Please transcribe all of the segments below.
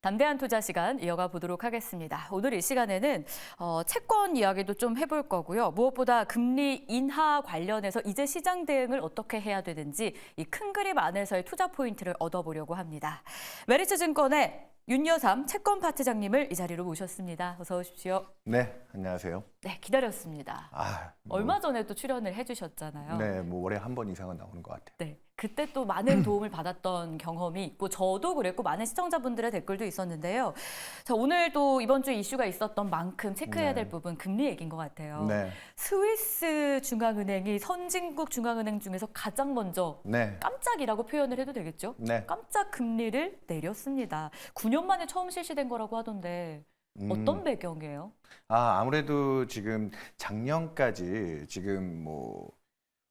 담대한 투자 시간 이어가 보도록 하겠습니다. 오늘 이 시간에는 채권 이야기도 좀 해볼 거고요. 무엇보다 금리 인하 관련해서 이제 시장 대응을 어떻게 해야 되는지 이 큰 그림 안에서의 투자 포인트를 얻어보려고 합니다. 메리츠증권의 윤여삼 채권 파트장님을 이 자리로 모셨습니다. 어서 오십시오. 네, 안녕하세요. 네, 기다렸습니다. 얼마 전에 또 출연을 해주셨잖아요. 네, 뭐 월에 한 번 이상은 나오는 것 같아요. 네, 그때 또 많은 도움을 받았던 경험이 있고 저도 그랬고 많은 시청자분들의 댓글도 있었는데요. 자, 오늘 또 이번 주에 이슈가 있었던 만큼 체크해야 될 부분 금리 얘기인 것 같아요. 네. 스위스 중앙은행이 선진국 중앙은행 중에서 가장 먼저 깜짝이라고 표현을 해도 되겠죠? 네. 깜짝 금리를 내렸습니다. 9년 만에 처음 실시된 거라고 하던데 어떤 배경이에요? 아무래도 지금 작년까지 지금 뭐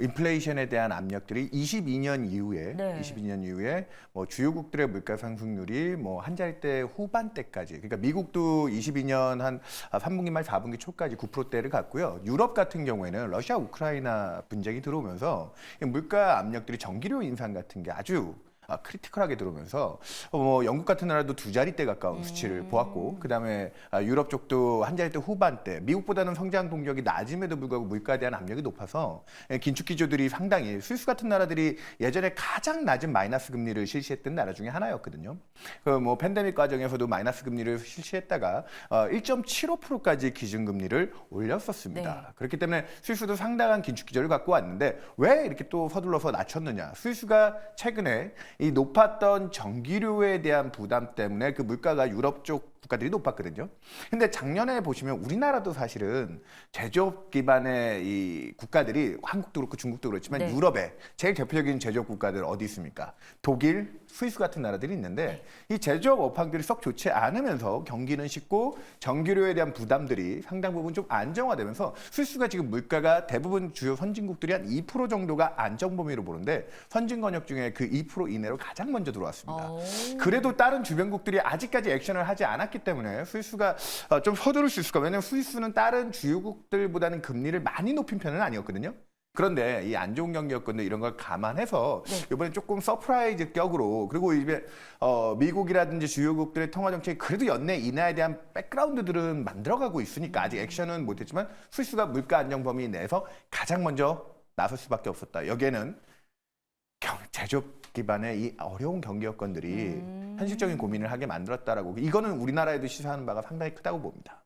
인플레이션에 대한 압력들이 22년 이후에 뭐 주요국들의 물가 상승률이 뭐 한 자릿대 후반대까지, 그러니까 미국도 22년 한 3분기 말 4분기 초까지 9%대를 갔고요. 유럽 같은 경우에는 러시아 우크라이나 분쟁이 들어오면서 물가 압력들이 전기료 인상 같은 게 아주 크리티컬하게 들어오면서 뭐 영국 같은 나라도 두 자릿대 가까운 수치를 보았고, 그다음에 유럽 쪽도 한 자릿대 후반대, 미국보다는 성장 동력이 낮음에도 불구하고 물가에 대한 압력이 높아서 긴축 기조들이 상당히, 스위스 같은 나라들이 예전에 가장 낮은 마이너스 금리를 실시했던 나라 중에 하나였거든요. 그 뭐 팬데믹 과정에서도 마이너스 금리를 실시했다가 1.75%까지 기준금리를 올렸었습니다. 네. 그렇기 때문에 스위스도 상당한 긴축 기조를 갖고 왔는데 왜 이렇게 또 서둘러서 낮췄느냐? 스위스가 최근에 이 높았던 전기료에 대한 부담 때문에 그 물가가 유럽 쪽 국가들이 높았거든요. 근데 작년에 보시면 우리나라도 사실은 제조업 기반의 이 국가들이, 한국도 그렇고 중국도 그렇지만 유럽에 제일 대표적인 제조업 국가들 어디 있습니까? 독일, 스위스 같은 나라들이 있는데 이 제조업 업황들이 썩 좋지 않으면서 경기는 식고 전기료에 대한 부담들이 상당 부분 좀 안정화되면서 스위스가 지금 물가가 대부분 주요 선진국들이 한 2% 정도가 안정 범위로 보는데 선진 권역 중에 그 2% 이내로 가장 먼저 들어왔습니다. 그래도 다른 주변국들이 아직까지 액션을 하지 않았기 때문에 스위스가 좀 서두를 수 있을 거예요. 왜냐하면 스위스는 다른 주요국들보다는 금리를 많이 높인 편은 아니었거든요. 그런데 이 안 좋은 경기 여건들 이런 걸 감안해서 이번에 조금 서프라이즈 격으로, 그리고 이제 미국이라든지 주요국들의 통화 정책이 그래도 연내 인하에 대한 백그라운드들은 만들어가고 있으니까 아직 액션은 못했지만 스위스가 물가 안정 범위 내에서 가장 먼저 나설 수밖에 없었다. 여기에는 제조업 기반의 이 어려운 경기 여건들이 현실적인 고민을 하게 만들었다라고, 이거는 우리나라에도 시사하는 바가 상당히 크다고 봅니다.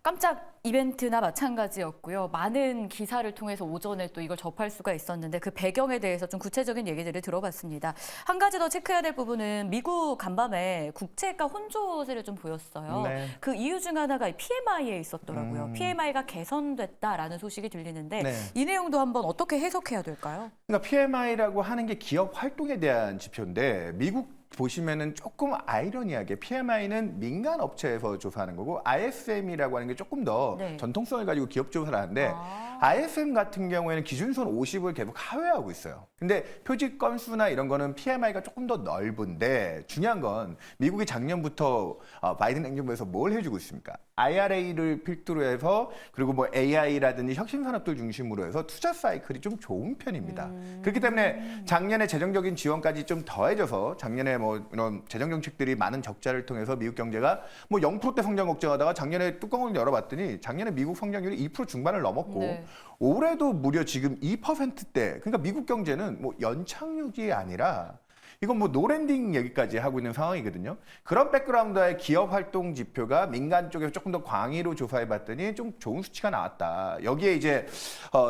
깜짝 이벤트나 마찬가지였고요. 많은 기사를 통해서 오전에 또 이걸 접할 수가 있었는데 그 배경에 대해서 좀 구체적인 얘기들을 들어봤습니다. 한 가지 더 체크해야 될 부분은 미국 간밤에 국채가 혼조세를 좀 보였어요. 그 이유 중 하나가 PMI에 있었더라고요. PMI가 개선됐다라는 소식이 들리는데 이 내용도 한번 어떻게 해석해야 될까요? 그러니까 PMI라고 하는 게 기업 활동에 대한 지표인데, 미국 보시면은 조금 아이러니하게 PMI는 민간 업체에서 조사하는 거고 ISM이라고 하는 게 조금 더 전통성을 가지고 기업 조사를 하는데 ISM 같은 경우에는 기준선 50을 계속 하회하고 있어요. 근데 표지 건수나 이런 거는 PMI가 조금 더 넓은데, 중요한 건 미국이 작년부터 바이든 행정부에서 뭘 해주고 있습니까? IRA를 필두로 해서, 그리고 뭐 AI라든지 혁신 산업들 중심으로 해서 투자 사이클이 좀 좋은 편입니다. 그렇기 때문에 작년에 재정적인 지원까지 좀 더해져서 작년에 뭐 이런 재정 정책들이 많은 적자를 통해서 미국 경제가 뭐 0%대 성장 걱정하다가 작년에 뚜껑을 열어봤더니 작년에 미국 성장률이 2% 중반을 넘었고 올해도 무려 지금 2%대. 그러니까 미국 경제는 뭐 연착륙이 아니라 이건 뭐 노랜딩 얘기까지 하고 있는 상황이거든요. 그런 백그라운드의 기업 활동 지표가 민간 쪽에서 조금 더 광의로 조사해봤더니 좀 좋은 수치가 나왔다. 여기에 이제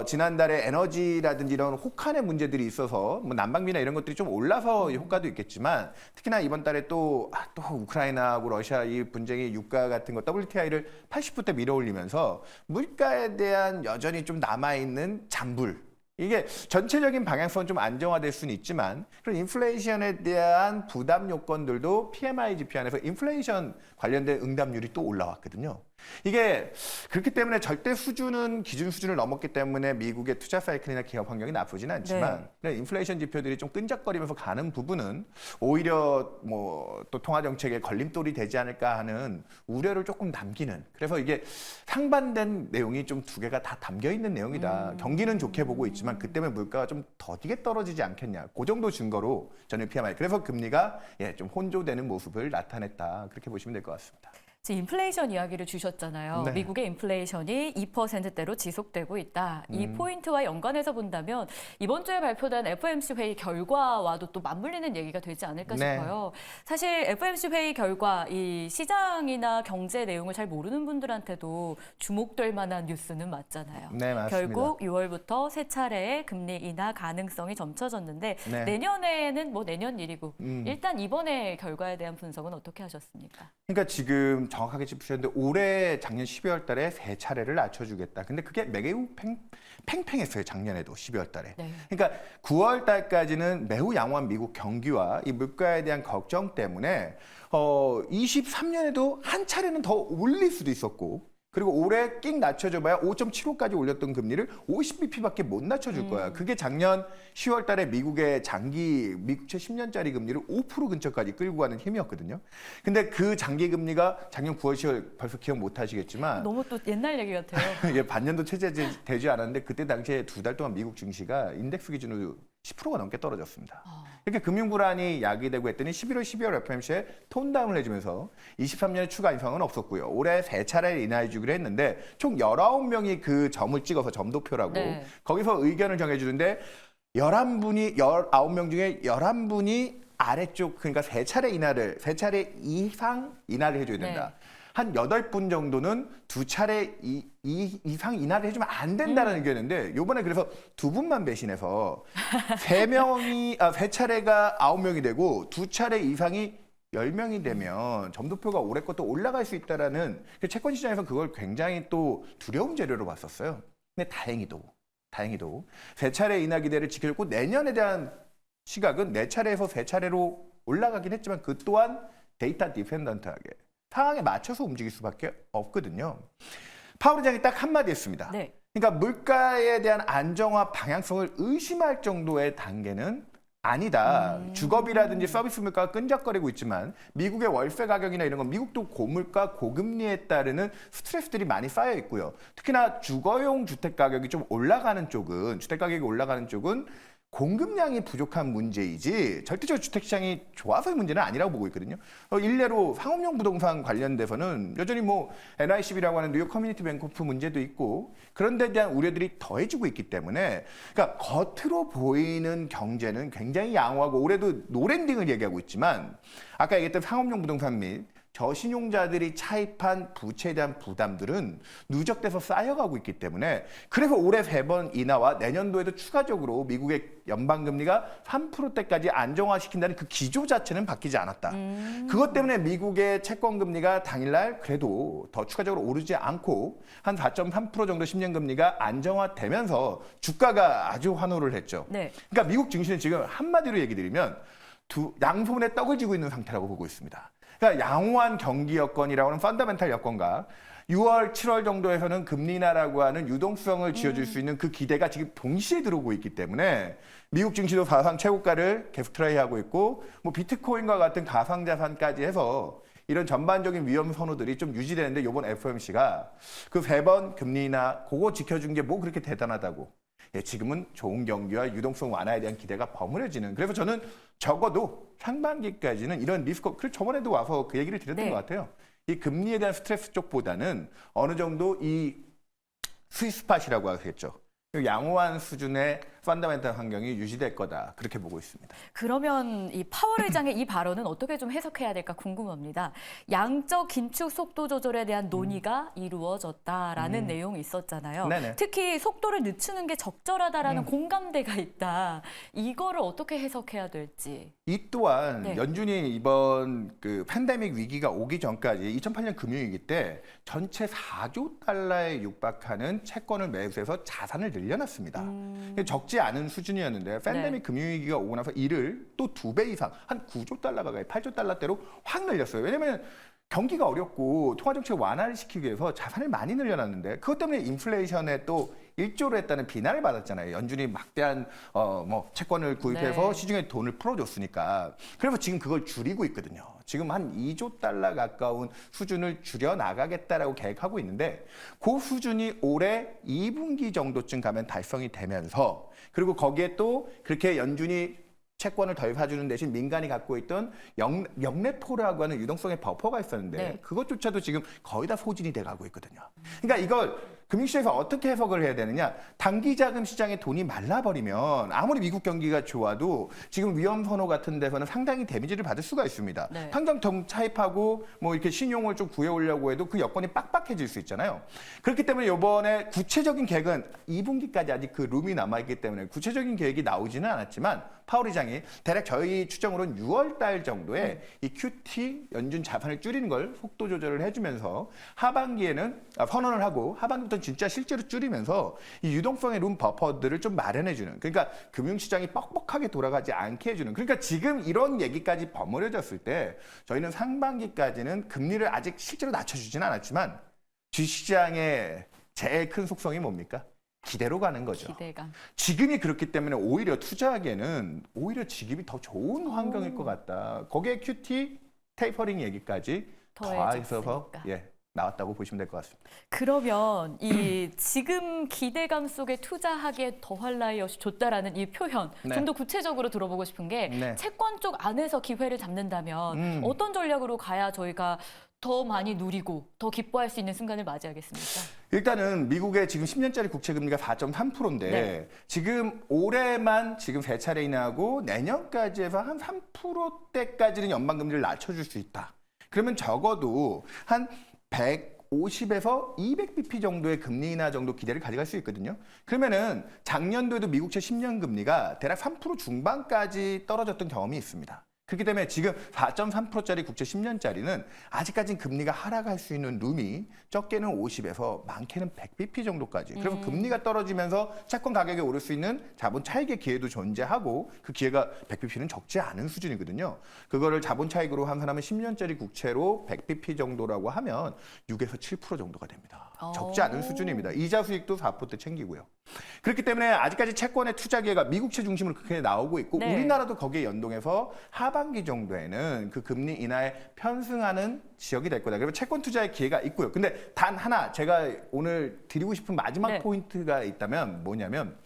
지난달에 에너지라든지 이런 혹한의 문제들이 있어서 뭐 난방비나 이런 것들이 좀 올라서 효과도 있겠지만, 특히나 이번 달에 또 우크라이나하고 러시아 이 분쟁이 유가 같은 거 WTI를 80%대 밀어올리면서 물가에 대한 여전히 좀 남아있는 잔불, 이게 전체적인 방향성은 좀 안정화될 수는 있지만 그런 인플레이션에 대한 부담 요건들도 PMI 지표 안에서 인플레이션 관련된 응답률이 또 올라왔거든요. 이게 그렇기 때문에 절대 수준은 기준 수준을 넘었기 때문에 미국의 투자 사이클이나 기업 환경이 나쁘지는 않지만 인플레이션 지표들이 좀 끈적거리면서 가는 부분은 오히려 뭐 또 통화 정책에 걸림돌이 되지 않을까 하는 우려를 조금 남기는, 그래서 이게 상반된 내용이 좀 두 개가 다 담겨 있는 내용이다. 경기는 좋게 보고 있지만 그 때문에 물가가 좀 더디게 떨어지지 않겠냐. 그 정도 증거로 저는 PMI. 그래서 금리가 좀 혼조되는 모습을 나타냈다. 그렇게 보시면 될 것 같습니다. 지금 인플레이션 이야기를 주셨잖아요. 네. 미국의 인플레이션이 2%대로 지속되고 있다. 이 포인트와 연관해서 본다면 이번 주에 발표된 FOMC 회의 결과와도 또 맞물리는 얘기가 되지 않을까 싶어요. 사실 FOMC 회의 결과, 이 시장이나 경제 내용을 잘 모르는 분들한테도 주목될 만한 뉴스는 맞잖아요. 네, 맞습니다. 결국 6월부터 세 차례의 금리 인하 가능성이 점쳐졌는데 내년에는 뭐 내년 일이고 일단 이번에 결과에 대한 분석은 어떻게 하셨습니까? 그러니까 지금 정확하게 짚으셨는데 올해 작년 12월 달에 세 차례를 낮춰주겠다. 근데 그게 매우 팽팽했어요. 작년에도 12월 달에. 그러니까 9월 달까지는 매우 양호한 미국 경기와 이 물가에 대한 걱정 때문에 23년에도 한 차례는 더 올릴 수도 있었고, 그리고 올해 끽 낮춰줘봐야 5.75까지 올렸던 금리를 50bp밖에 못 낮춰줄 거야. 그게 작년 10월 달에 미국의 장기 미국채 10년짜리 금리를 5% 근처까지 끌고 가는 힘이었거든요. 근데 그 장기 금리가 작년 9월, 10월 벌써 기억 못 하시겠지만 너무 또 옛날 얘기 같아요. 이게 반년도 채 되지 않았는데 그때 당시에 두 달 동안 미국 증시가 인덱스 기준으로 10%가 넘게 떨어졌습니다. 이렇게 금융 불안이 야기되고 했더니 11월, 12월 FOMC에 톤다운을 해주면서 23년에 추가 인상은 없었고요. 올해 세 차례 인하해주기로 했는데 총 19명이 그 점을 찍어서 점도표라고 거기서 의견을 정해주는데 19명 중에 11분이 아래쪽, 그러니까 세 차례 이상 인하를 해줘야 된다. 한 8분 정도는 두 차례 이상 인하를 해주면 안 된다는 의견인데 요번에 그래서 두 분만 배신해서 세 차례가 9명이 되고 두 차례 이상이 10명이 되면 점도표가 올해 것도 올라갈 수 있다라는, 채권 시장에서 그걸 굉장히 또 두려운 재료로 봤었어요. 근데 다행히도 세 차례 인하 기대를 지켜줬고 내년에 대한 시각은 네 차례에서 세 차례로 올라가긴 했지만 그 또한 데이터 디펜던트하게 상황에 맞춰서 움직일 수밖에 없거든요. 파월 의장이 딱 한마디 했습니다. 그러니까 물가에 대한 안정화 방향성을 의심할 정도의 단계는 아니다. 주거비라든지 서비스 물가가 끈적거리고 있지만 미국의 월세 가격이나 이런 건 미국도 고물가, 고금리에 따르는 스트레스들이 많이 쌓여 있고요. 특히나 주거용 주택 가격이 좀 올라가는 쪽은, 주택 가격이 올라가는 쪽은 공급량이 부족한 문제이지 절대적으로 주택시장이 좋아서의 문제는 아니라고 보고 있거든요. 일례로 상업용 부동산 관련돼서는 여전히 뭐 NICB라고 하는 뉴욕 커뮤니티 뱅크오프 문제도 있고 그런 데 대한 우려들이 더해지고 있기 때문에, 그러니까 겉으로 보이는 경제는 굉장히 양호하고 올해도 노랜딩을 얘기하고 있지만 아까 얘기했던 상업용 부동산 및 저신용자들이 차입한 부채에 대한 부담들은 누적돼서 쌓여가고 있기 때문에, 그래서 올해 3번 인하와 내년도에도 추가적으로 미국의 연방금리가 3%대까지 안정화시킨다는 그 기조 자체는 바뀌지 않았다. 그것 때문에 미국의 채권금리가 당일날 그래도 더 추가적으로 오르지 않고 한 4.3% 정도 10년 금리가 안정화되면서 주가가 아주 환호를 했죠. 그러니까 미국 증시는 지금 한마디로 얘기 드리면 양손에 떡을 쥐고 있는 상태라고 보고 있습니다. 그러니까 양호한 경기 여건이라고 하는 펀더멘탈 여건과 6월, 7월 정도에서는 금리 인하라고 하는 유동성을 쥐어줄 수 있는 그 기대가 지금 동시에 들어오고 있기 때문에 미국 증시도 사상 최고가를 계속 트라이하고 있고, 뭐 비트코인과 같은 가상자산까지 해서 이런 전반적인 위험 선호들이 좀 유지되는데 이번 FOMC가 그 3번 금리 인하 그거 지켜준 게 뭐 그렇게 대단하다고. 지금은 좋은 경기와 유동성 완화에 대한 기대가 버무려지는, 그래서 저는 적어도 상반기까지는 이런 리스크, 그리고 저번에도 와서 그 얘기를 드렸던 것 같아요. 이 금리에 대한 스트레스 쪽보다는 어느 정도 이 스위스팟이라고 하겠죠. 양호한 수준의 펀더멘탈 환경이 유지될 거다, 그렇게 보고 있습니다. 그러면 이 파월 의장의 이 발언은 어떻게 좀 해석해야 될까 궁금합니다. 양적 긴축 속도 조절에 대한 논의가 이루어졌다라는 내용이 있었잖아요. 특히 속도를 늦추는 게 적절하다라는 공감대가 있다. 이거를 어떻게 해석해야 될지. 이 또한 연준이 이번 그 팬데믹 위기가 오기 전까지 2008년 금융위기 때 전체 4조 달러에 육박하는 채권을 매수해서 자산을 늘려놨습니다. 적지 않은 수준이었는데 팬데믹 금융위기가 오고 나서 이를 또 2배 이상 한 9조 달러 가까이 8조 달러대로 확 늘렸어요. 왜냐하면 경기가 어렵고 통화정책 완화를 시키기 위해서 자산을 많이 늘려놨는데 그것 때문에 인플레이션에 또 1조를 했다는 비난을 받았잖아요. 연준이 막대한 채권을 구입해서 시중에 돈을 풀어줬으니까. 그래서 지금 그걸 줄이고 있거든요. 지금 한 2조 달러 가까운 수준을 줄여나가겠다라고 계획하고 있는데 그 수준이 올해 2분기 정도쯤 가면 달성이 되면서 그리고 거기에 또 그렇게 연준이 채권을 덜 사주는 대신 민간이 갖고 있던 역레포라고 하는 유동성의 버퍼가 있었는데 그것조차도 지금 거의 다 소진이 돼가고 있거든요. 그러니까 이걸 금융시장에서 어떻게 해석을 해야 되느냐. 단기자금 시장에 돈이 말라버리면 아무리 미국 경기가 좋아도 지금 위험선호 같은 데서는 상당히 데미지를 받을 수가 있습니다. 당장 정 차입하고 뭐 이렇게 신용을 좀 구해오려고 해도 그 여건이 빡빡해질 수 있잖아요. 그렇기 때문에 이번에 구체적인 계획은 2분기까지 아직 그 룸이 남아있기 때문에 구체적인 계획이 나오지는 않았지만 파월 의장이 대략 저희 추정으로는 6월 달 정도에 이 QT 연준 자산을 줄이는 걸 속도 조절을 해주면서 하반기에는 선언을 하고 하반기부터 진짜 실제로 줄이면서 이 유동성의 룸 버퍼들을 좀 마련해주는 그러니까 금융시장이 뻑뻑하게 돌아가지 않게 해주는 그러니까 지금 이런 얘기까지 버무려졌을 때 저희는 상반기까지는 금리를 아직 실제로 낮춰주지는 않았지만 주식시장의 제일 큰 속성이 뭡니까? 기대로 가는 거죠. 기대감. 지금이 그렇기 때문에 오히려 투자하기에는 오히려 지금이 더 좋은 환경일 것 같다. 거기에 QT, 테이퍼링 얘기까지 더해져서 나왔다고 보시면 될 것 같습니다. 그러면 이 지금 기대감 속에 투자하기에 더할 나위 없이 좋다라는 이 표현 좀 더 구체적으로 들어보고 싶은 게 채권 쪽 안에서 기회를 잡는다면 어떤 전략으로 가야 저희가 더 많이 누리고 더 기뻐할 수 있는 순간을 맞이하겠습니까? 일단은 미국의 지금 10년짜리 국채 금리가 4.3%인데 지금 올해만 지금 3차례 인하고 내년까지 해서 한 3%대까지는 연방금리를 낮춰줄 수 있다. 그러면 적어도 한 150에서 200bp 정도의 금리 인하 정도 기대를 가져갈 수 있거든요. 그러면은 작년도에도 미국채 10년 금리가 대략 3% 중반까지 떨어졌던 경험이 있습니다. 그렇기 때문에 지금 4.3%짜리 국채 10년짜리는 아직까지는 금리가 하락할 수 있는 룸이 적게는 50에서 많게는 100bp 정도까지. 그래서 금리가 떨어지면서 채권 가격이 오를 수 있는 자본 차익의 기회도 존재하고 그 기회가 100bp는 적지 않은 수준이거든요. 그거를 자본 차익으로 환산하면 10년짜리 국채로 100bp 정도라고 하면 6에서 7% 정도가 됩니다. 적지 않은 수준입니다. 이자 수익도 4% 챙기고요. 그렇기 때문에 아직까지 채권의 투자 기회가 미국채 중심으로 그렇게 나오고 있고 우리나라도 거기에 연동해서 하반기 정도에는 그 금리 인하에 편승하는 지역이 될 거다. 그리고 채권 투자의 기회가 있고요. 근데 단 하나 제가 오늘 드리고 싶은 마지막 포인트가 있다면 뭐냐면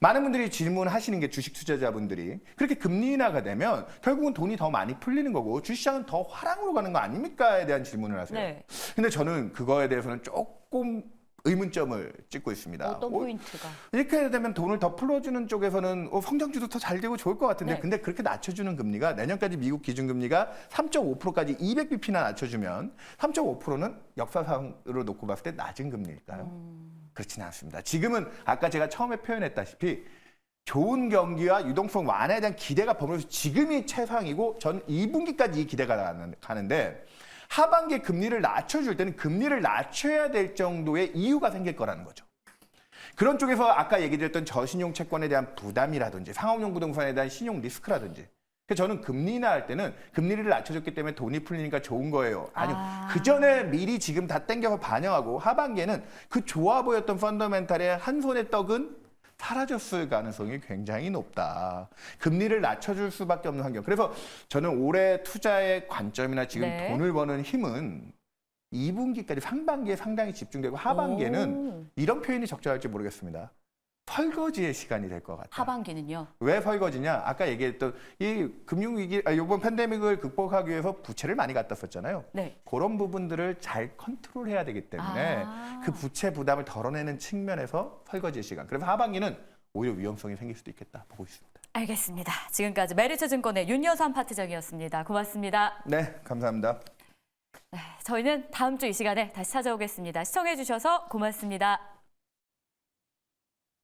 많은 분들이 질문하시는 게 주식 투자자분들이 그렇게 금리 인하가 되면 결국은 돈이 더 많이 풀리는 거고 주식시장은 더 화랑으로 가는 거 아닙니까에 대한 질문을 하세요. 근데 저는 그거에 대해서는 조금 의문점을 찍고 있습니다. 어떤 포인트가? 이렇게 되면 돈을 더 풀어주는 쪽에서는 성장주도 더 잘 되고 좋을 것 같은데 근데 그렇게 낮춰주는 금리가 내년까지 미국 기준금리가 3.5%까지 200bp나 낮춰주면 3.5%는 역사상으로 놓고 봤을 때 낮은 금리일까요? 그렇지는 않습니다. 지금은 아까 제가 처음에 표현했다시피 좋은 경기와 유동성 완화에 대한 기대가 버무려서 지금이 최상이고 전 2분기까지 이 기대가 가는데 하반기에 금리를 낮춰줄 때는 금리를 낮춰야 될 정도의 이유가 생길 거라는 거죠. 그런 쪽에서 아까 얘기드렸던 저신용 채권에 대한 부담이라든지 상업용 부동산에 대한 신용 리스크라든지 그래서 저는 금리 인하할 때는 금리를 낮춰줬기 때문에 돈이 풀리니까 좋은 거예요. 아니요. 그 전에 미리 지금 다 땡겨서 반영하고 하반기에는 그 좋아 보였던 펀더멘탈의 한 손의 떡은 사라졌을 가능성이 굉장히 높다. 금리를 낮춰줄 수밖에 없는 환경. 그래서 저는 올해 투자의 관점이나 지금 돈을 버는 힘은 2분기까지 상반기에 상당히 집중되고 하반기에는 이런 표현이 적절할지 모르겠습니다. 설거지의 시간이 될 것 같아요. 하반기는요? 왜 설거지냐? 아까 얘기했던 이 금융위기, 이번 팬데믹을 극복하기 위해서 부채를 많이 갖다 썼잖아요. 그런 부분들을 잘 컨트롤해야 되기 때문에 그 부채 부담을 덜어내는 측면에서 설거지의 시간. 그래서 하반기는 오히려 위험성이 생길 수도 있겠다 보고 있습니다. 알겠습니다. 지금까지 메리츠증권의 윤여삼 파트장이었습니다. 고맙습니다. 네, 감사합니다. 저희는 다음 주 이 시간에 다시 찾아오겠습니다. 시청해 주셔서 고맙습니다.